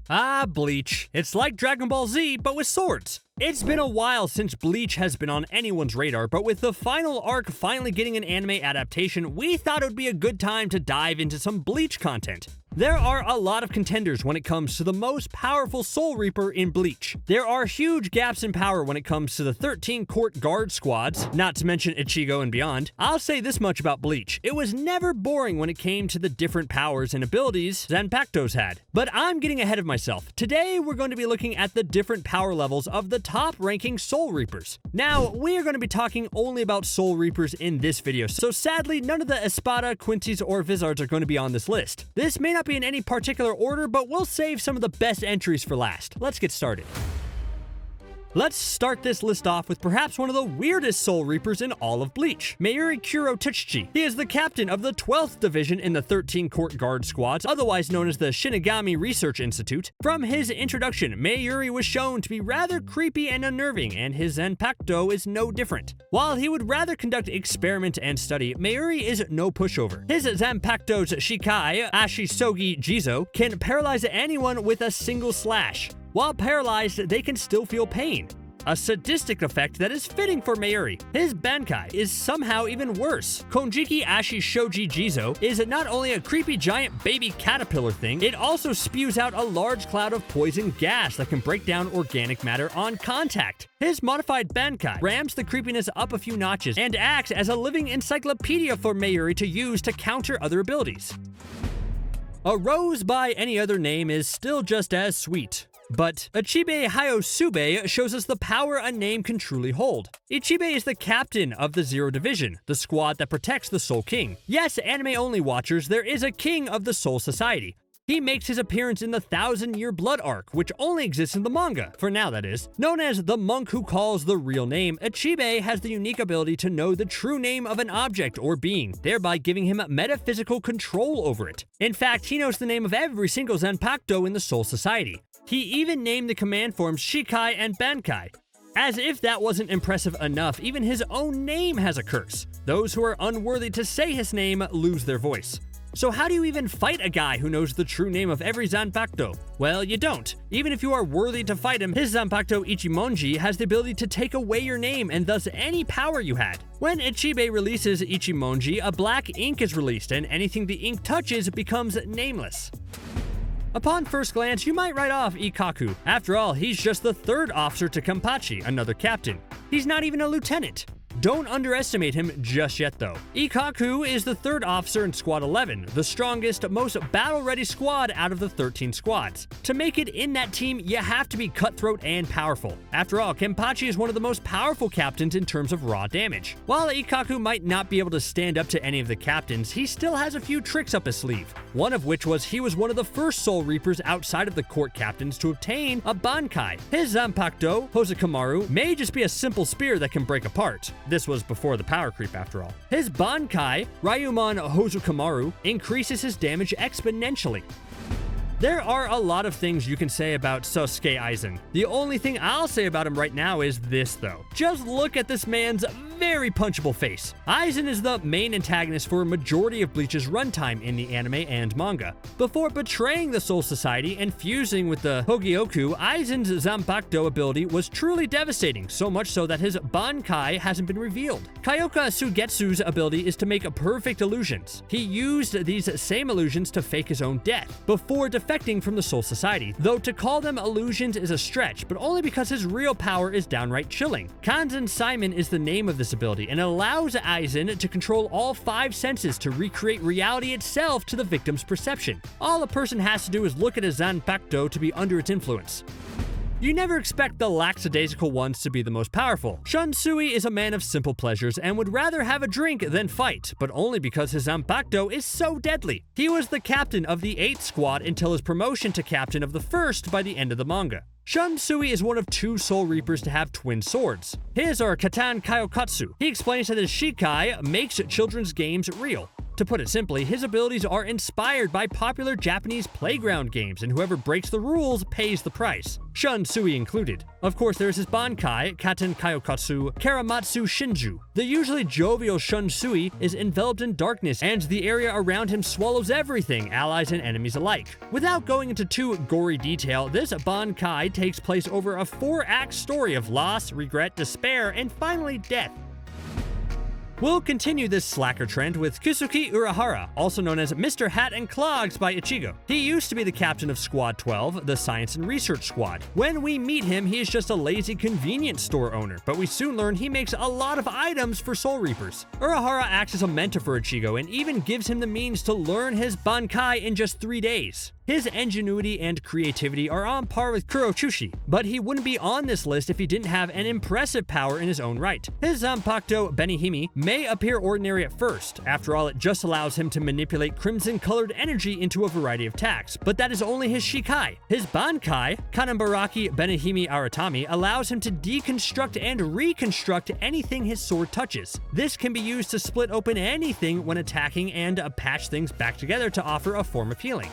Ah, Bleach. It's like Dragon Ball Z, but with swords. It's been a while since Bleach has been on anyone's radar, but with the final arc finally getting an anime adaptation, we thought it would be a good time to dive into some Bleach content. There are a lot of contenders when it comes to the most powerful Soul Reaper in Bleach. There are huge gaps in power when it comes to the 13 court guard squads, not to mention Ichigo and beyond. I'll say this much about Bleach: it was never boring when it came to the different powers and abilities Zanpakutos had. But I'm getting ahead of myself. Today, we're going to be looking at the different power levels of the top-ranking Soul Reapers. Now, we are going to be talking only about Soul Reapers in this video, so sadly, none of the Espada, Quincy's, or Vizards are going to be on this list. This may not be in any particular order, but we'll save some of the best entries for last. Let's get started. Let's start this list off with perhaps one of the weirdest Soul Reapers in all of Bleach, Mayuri Kuchiki. He is the captain of the 12th division in the 13 court guard squads, otherwise known as the Shinigami Research Institute. From his introduction, Mayuri was shown to be rather creepy and unnerving, and his Zanpakuto is no different. While he would rather conduct experiment and study, Mayuri is no pushover. His Zanpakuto's Shikai, Ashisogi Jizo, can paralyze anyone with a single slash. While paralyzed, they can still feel pain, a sadistic effect that is fitting for Mayuri. His Bankai is somehow even worse. Konjiki Ashishoji Jizo is not only a creepy giant baby caterpillar thing, it also spews out a large cloud of poison gas that can break down organic matter on contact. His modified Bankai ramps the creepiness up a few notches and acts as a living encyclopedia for Mayuri to use to counter other abilities. A rose by any other name is still just as sweet. But Ichibe Hyosube shows us the power a name can truly hold. Ichibe is the captain of the Zero Division, the squad that protects the Soul King. Yes, anime-only watchers, there is a king of the Soul Society. He makes his appearance in the 1000-Year Blood arc, which only exists in the manga, for now that is. Known as the monk who calls the real name, Ichibe has the unique ability to know the true name of an object or being, thereby giving him metaphysical control over it. In fact, he knows the name of every single Zanpakuto in the Soul Society. He even named the command forms Shikai and Bankai. As if that wasn't impressive enough, even his own name has a curse. Those who are unworthy to say his name lose their voice. So how do you even fight a guy who knows the true name of every Zanpakuto? Well, you don't. Even if you are worthy to fight him, his Zanpakuto Ichimonji has the ability to take away your name and thus any power you had. When Ichibe releases Ichimonji, a black ink is released and anything the ink touches becomes nameless. Upon first glance, you might write off Ikkaku. After all, he's just the third officer to Kenpachi, another captain. He's not even a lieutenant. Don't underestimate him just yet though. Ikkaku is the third officer in Squad 11, the strongest, most battle-ready squad out of the 13 squads. To make it in that team, you have to be cutthroat and powerful. After all, Kenpachi is one of the most powerful captains in terms of raw damage. While Ikkaku might not be able to stand up to any of the captains, he still has a few tricks up his sleeve. One of which was he was one of the first Soul Reapers outside of the court captains to obtain a Bankai. His Zanpakuto, Hosokumaru, may just be a simple spear that can break apart. This was before the power creep after all. His Bankai, Ryuman Hosokumaru, increases his damage exponentially. There are a lot of things you can say about Sosuke Aizen. The only thing I'll say about him right now is this though. Just look at this man's very punchable face. Aizen is the main antagonist for a majority of Bleach's runtime in the anime and manga. Before betraying the Soul Society and fusing with the Hogyoku, Aizen's Zanpakuto ability was truly devastating, so much so that his Bankai hasn't been revealed. Kyoka Sugetsu's ability is to make perfect illusions. He used these same illusions to fake his own death, before defecting from the Soul Society, though to call them illusions is a stretch, but only because his real power is downright chilling. Kanzen Simon is the name of this ability, and it allows Aizen to control all 5 senses to recreate reality itself to the victim's perception. All a person has to do is look at his Zanpakuto to be under its influence. You never expect the lackadaisical ones to be the most powerful. Shunsui is a man of simple pleasures and would rather have a drink than fight, but only because his Zanpakuto is so deadly. He was the captain of the 8th squad until his promotion to captain of the 1st by the end of the manga. Shunsui is one of 2 Soul Reapers to have twin swords. His are Katan Kaiokatsu. He explains that his Shikai makes children's games real. To put it simply, his abilities are inspired by popular Japanese playground games, and whoever breaks the rules pays the price, Shunsui included. Of course, there's his Bankai, Katen Kaiokatsu, Karamatsu Shinju. The usually jovial Shunsui is enveloped in darkness, and the area around him swallows everything, allies and enemies alike. Without going into too gory detail, this Bankai takes place over a 4-act story of loss, regret, despair, and finally death. We'll continue this slacker trend with Kisuke Urahara, also known as Mr. Hat and Clogs by Ichigo. He used to be the captain of Squad 12, the Science and Research Squad. When we meet him, he is just a lazy convenience store owner, but we soon learn he makes a lot of items for Soul Reapers. Urahara acts as a mentor for Ichigo and even gives him the means to learn his Bankai in just 3 days. His ingenuity and creativity are on par with Kurochushi, but he wouldn't be on this list if he didn't have an impressive power in his own right. His Zanpakuto Benihime may appear ordinary at first. After all, it just allows him to manipulate crimson-colored energy into a variety of attacks, but that is only his Shikai. His Bankai, Kanambaraki Benihime Aratami, allows him to deconstruct and reconstruct anything his sword touches. This can be used to split open anything when attacking and patch things back together to offer a form of healing.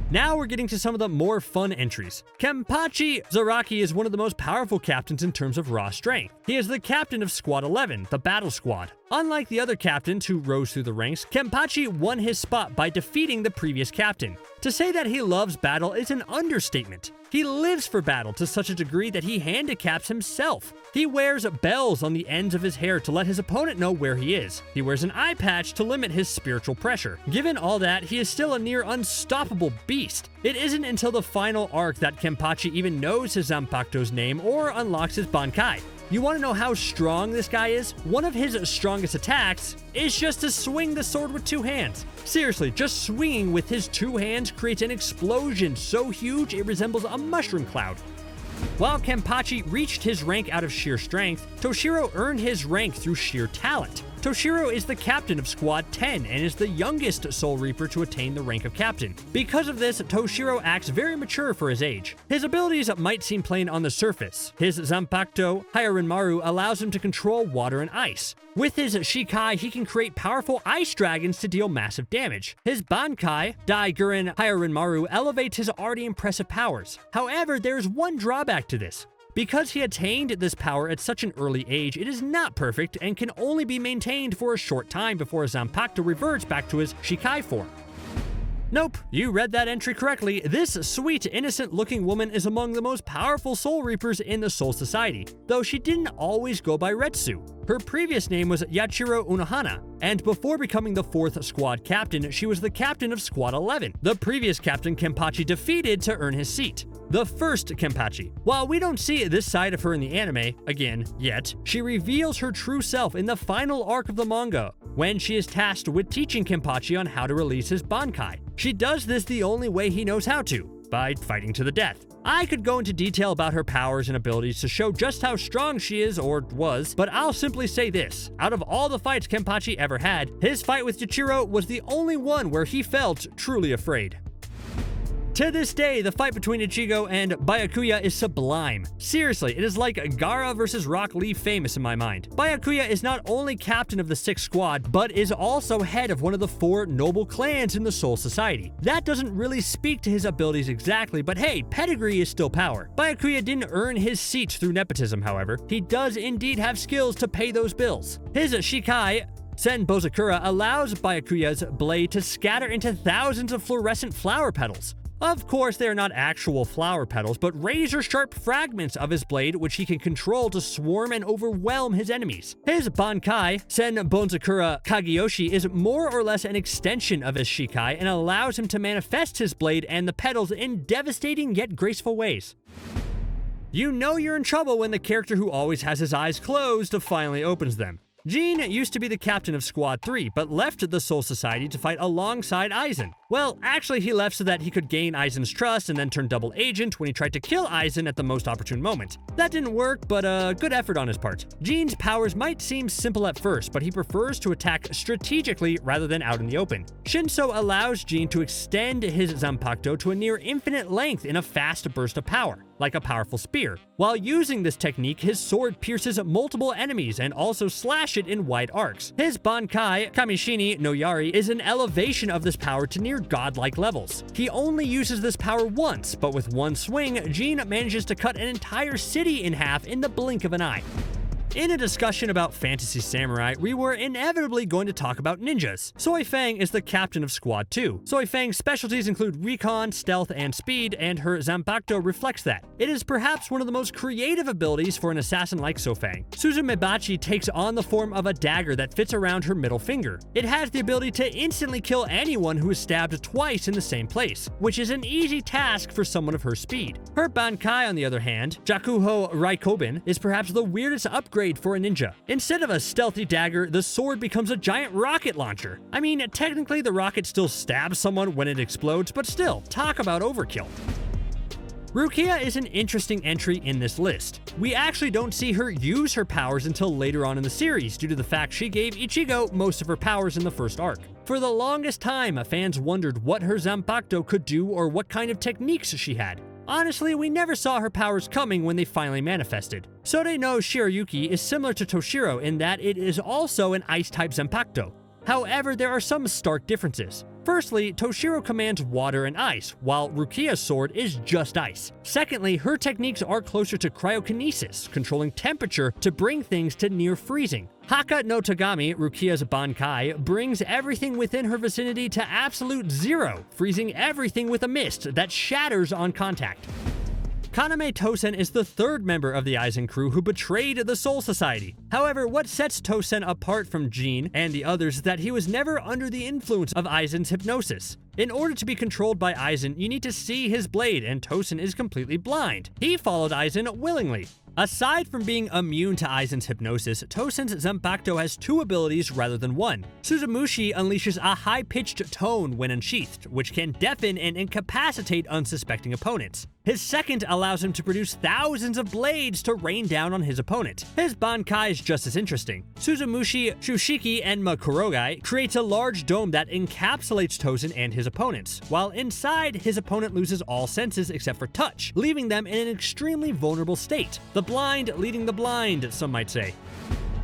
Now we're getting to some of the more fun entries. Kenpachi Zaraki is one of the most powerful captains in terms of raw strength. He is the captain of Squad 11, the Battle Squad. Unlike the other captains who rose through the ranks, Kenpachi won his spot by defeating the previous captain. To say that he loves battle is an understatement. He lives for battle to such a degree that he handicaps himself. He wears bells on the ends of his hair to let his opponent know where he is. He wears an eye patch to limit his spiritual pressure. Given all that, he is still a near unstoppable beast. It isn't until the final arc that Kenpachi even knows his Zanpakuto's name or unlocks his Bankai. You want to know how strong this guy is? One of his strongest attacks is just to swing the sword with 2 hands. Seriously, just swinging with his 2 hands creates an explosion so huge it resembles a mushroom cloud. While Kenpachi reached his rank out of sheer strength, Toshiro earned his rank through sheer talent. Toshiro is the captain of Squad 10 and is the youngest Soul Reaper to attain the rank of captain. Because of this, Toshiro acts very mature for his age. His abilities might seem plain on the surface. His Zanpakuto, Hyarinmaru, allows him to control water and ice. With his Shikai, he can create powerful ice dragons to deal massive damage. His Bankai, Daiguren Hyarinmaru, elevates his already impressive powers. However, there's one drawback to this. Because he attained this power at such an early age, it is not perfect and can only be maintained for a short time before his Zanpakuto reverts back to his Shikai form. Nope, you read that entry correctly. This sweet, innocent-looking woman is among the most powerful Soul Reapers in the Soul Society, though she didn't always go by Retsu. Her previous name was Yachiro Unohana, and before becoming the 4th squad captain, she was the captain of Squad 11. The previous captain Kenpachi defeated to earn his seat. The first Kenpachi. While we don't see this side of her in the anime, again, yet, she reveals her true self in the final arc of the manga, when she is tasked with teaching Kenpachi on how to release his Bankai. She does this the only way he knows how to, by fighting to the death. I could go into detail about her powers and abilities to show just how strong she is, or was, but I'll simply say this. Out of all the fights Kenpachi ever had, his fight with Toshiro was the only one where he felt truly afraid. To this day, the fight between Ichigo and Byakuya is sublime. Seriously, it is like Gaara versus Rock Lee famous in my mind. Byakuya is not only captain of the 6th squad, but is also head of one of the 4 noble clans in the Soul Society. That doesn't really speak to his abilities exactly, but hey, pedigree is still power. Byakuya didn't earn his seat through nepotism, however. He does indeed have skills to pay those bills. His Shikai, Sen Bozakura, allows Byakuya's blade to scatter into thousands of fluorescent flower petals. Of course, they are not actual flower petals, but razor-sharp fragments of his blade which he can control to swarm and overwhelm his enemies. His Bankai, Sen Bonzakura Kageyoshi, is more or less an extension of his Shikai and allows him to manifest his blade and the petals in devastating yet graceful ways. You know you're in trouble when the character who always has his eyes closed finally opens them. Jean used to be the captain of Squad 3, but left the Soul Society to fight alongside Aizen. Well, actually he left so that he could gain Aizen's trust and then turn double agent when he tried to kill Aizen at the most opportune moment. That didn't work, but good effort on his part. Jin's powers might seem simple at first, but he prefers to attack strategically rather than out in the open. Shinso allows Jin to extend his Zanpakuto to a near infinite length in a fast burst of power, like a powerful spear. While using this technique, his sword pierces multiple enemies and also slash it in wide arcs. His Bankai, Kamishini no Yari, is an elevation of this power to near godlike levels. He only uses this power once, but with one swing, Jin manages to cut an entire city in half in the blink of an eye. In a discussion about fantasy samurai, we were inevitably going to talk about ninjas. Soi Fang is the captain of Squad 2. Soi Fang's specialties include recon, stealth, and speed, and her Zanpakuto reflects that. It is perhaps one of the most creative abilities for an assassin like Soi Fang. Suzumebachi takes on the form of a dagger that fits around her middle finger. It has the ability to instantly kill anyone who is stabbed twice in the same place, which is an easy task for someone of her speed. Her Bankai, on the other hand, Jakuho Raikobin, is perhaps the weirdest upgrade for a ninja. Instead of a stealthy dagger, the sword becomes a giant rocket launcher. I mean, technically the rocket still stabs someone when it explodes, but still, talk about overkill. Rukia is an interesting entry in this list. We actually don't see her use her powers until later on in the series due to the fact she gave Ichigo most of her powers in the first arc. For the longest time, fans wondered what her Zanpakuto could do or what kind of techniques she had. Honestly, we never saw her powers coming when they finally manifested. Sode no Shirayuki is similar to Toshiro in that it is also an ice-type Zanpakuto. However, there are some stark differences. Firstly, Toshiro commands water and ice, while Rukia's sword is just ice. Secondly, her techniques are closer to cryokinesis, controlling temperature to bring things to near freezing. Haka no Tagami, Rukia's Bankai, brings everything within her vicinity to absolute zero, freezing everything with a mist that shatters on contact. Kaname Tosen is the third member of the Aizen crew who betrayed the Soul Society. However, what sets Tosen apart from Jin and the others is that he was never under the influence of Aizen's hypnosis. In order to be controlled by Aizen, you need to see his blade, and Tosen is completely blind. He followed Aizen willingly. Aside from being immune to Aizen's hypnosis, Tosen's Zanpakuto has two abilities rather than one. Suzumushi unleashes a high-pitched tone when unsheathed, which can deafen and incapacitate unsuspecting opponents. His second allows him to produce thousands of blades to rain down on his opponent. His Bankai is just as interesting. Suzumushi, Shushiki, and Makurogai creates a large dome that encapsulates Tosen and his opponents, while inside, his opponent loses all senses except for touch, leaving them in an extremely vulnerable state. The blind leading the blind, some might say.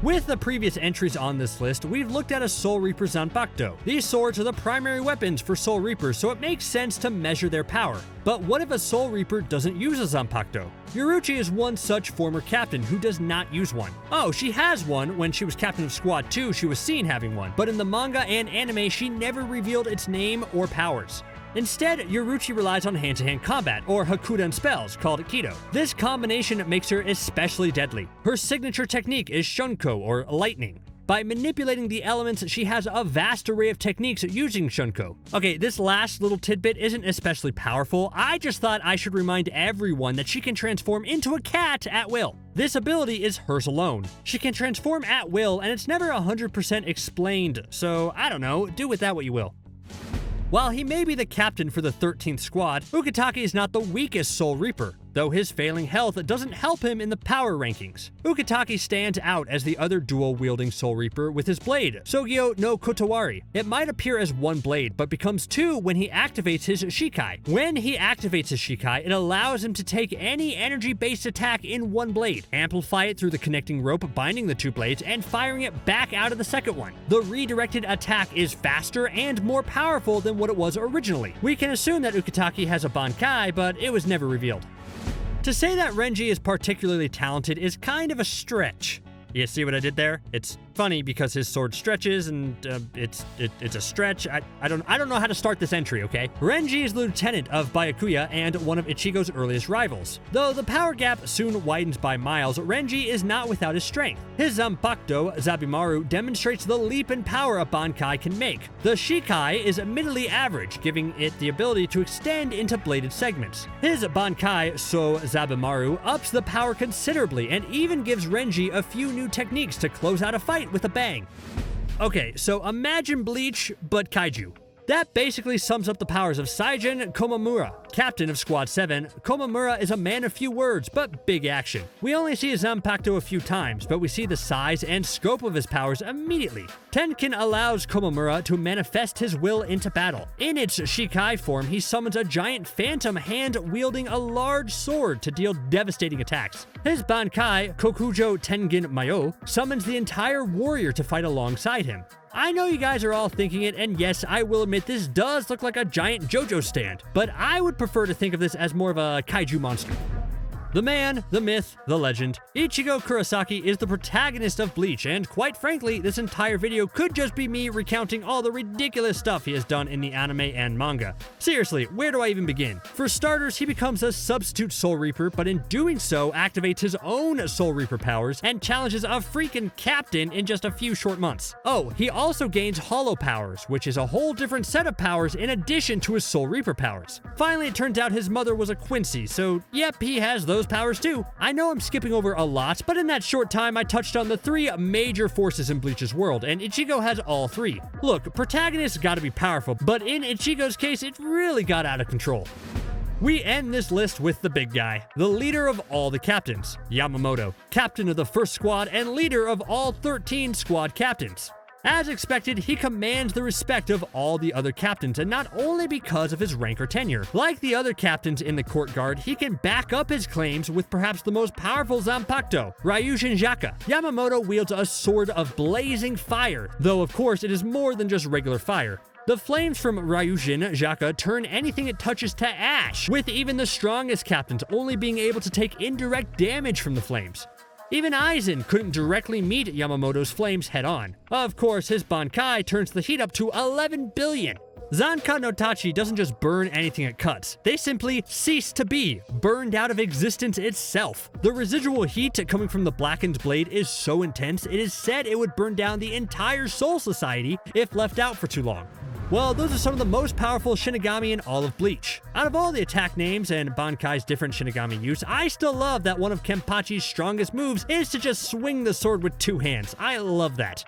With the previous entries on this list, we've looked at a Soul Reaper Zanpakuto. These swords are the primary weapons for Soul Reapers, so it makes sense to measure their power. But what if a Soul Reaper doesn't use a Zanpakuto? Yoruichi is one such former captain who does not use one. Oh, she has one. When she was captain of Squad 2, she was seen having one. But in the manga and anime, she never revealed its name or powers. Instead, Yoruichi relies on hand-to-hand combat, or Hakudan spells, called Kido. This combination makes her especially deadly. Her signature technique is Shunko, or lightning. By manipulating the elements, she has a vast array of techniques using Shunko. Okay, this last little tidbit isn't especially powerful. I just thought I should remind everyone that she can transform into a cat at will. This ability is hers alone. She can transform at will, and it's never 100% explained, so I don't know, do with that what you will. While he may be the captain for the 13th squad, Ukitake is not the weakest Soul Reaper, though his failing health doesn't help him in the power rankings. Ukitake stands out as the other dual-wielding Soul Reaper with his blade, Sogyo no Kotowari. It might appear as one blade, but becomes two when he activates his Shikai. When he activates his Shikai, it allows him to take any energy-based attack in one blade, amplify it through the connecting rope binding the two blades, and firing it back out of the second one. The redirected attack is faster and more powerful than what it was originally. We can assume that Ukitake has a Bankai, but it was never revealed. To say that Renji is particularly talented is kind of a stretch. You see what I did there? It's funny because his sword stretches and it's a stretch. I don't know how to start this entry, okay? Renji is the lieutenant of Byakuya and one of Ichigo's earliest rivals. Though the power gap soon widens by miles, Renji is not without his strength. His Zanpakuto, Zabimaru, demonstrates the leap in power a Bankai can make. The Shikai is admittedly average, giving it the ability to extend into bladed segments. His Bankai, So Zabimaru, ups the power considerably and even gives Renji a few new techniques to close out a fight with a bang. Okay, so imagine Bleach, but kaiju. That basically sums up the powers of Saigen Komamura, captain of Squad 7. Komamura is a man of few words, but big action. We only see his Zanpakuto a few times, but we see the size and scope of his powers immediately. Tenkin allows Komamura to manifest his will into battle. In its Shikai form, he summons a giant phantom hand wielding a large sword to deal devastating attacks. His Bankai, Kokujo Tengen Mayo, summons the entire warrior to fight alongside him. I know you guys are all thinking it, and yes, I will admit this does look like a giant JoJo stand, but I would prefer to think of this as more of a kaiju monster. The man, the myth, the legend, Ichigo Kurosaki is the protagonist of Bleach, and quite frankly, this entire video could just be me recounting all the ridiculous stuff he has done in the anime and manga. Seriously, where do I even begin? For starters, he becomes a substitute Soul Reaper, but in doing so, activates his own Soul Reaper powers and challenges a freaking captain in just a few short months. Oh, he also gains Hollow powers, which is a whole different set of powers in addition to his Soul Reaper powers. Finally, it turns out his mother was a Quincy, so yep, he has those powers too. I know I'm skipping over a lot, but in that short time I touched on the 3 major forces in Bleach's world, and Ichigo has all 3. Look, protagonists gotta be powerful, but in Ichigo's case, it really got out of control. We end this list with the big guy, the leader of all the captains, Yamamoto, captain of the first squad and leader of all 13 squad captains. As expected, he commands the respect of all the other captains, and not only because of his rank or tenure. Like the other captains in the court guard, he can back up his claims with perhaps the most powerful Zanpakuto, Ryujin Jaka. Yamamoto wields a sword of blazing fire, though of course it is more than just regular fire. The flames from Ryujin Jaka turn anything it touches to ash, with even the strongest captains only being able to take indirect damage from the flames. Even Aizen couldn't directly meet Yamamoto's flames head-on. Of course, his Bankai turns the heat up to 11 billion. Zanka no Tachi doesn't just burn anything it cuts, they simply cease to be, burned out of existence itself. The residual heat coming from the blackened blade is so intense, it is said it would burn down the entire Soul Society if left out for too long. Well, those are some of the most powerful Shinigami in all of Bleach. Out of all the attack names and Bankai's different Shinigami use, I still love that one of Kenpachi's strongest moves is to just swing the sword with 2 hands. I love that.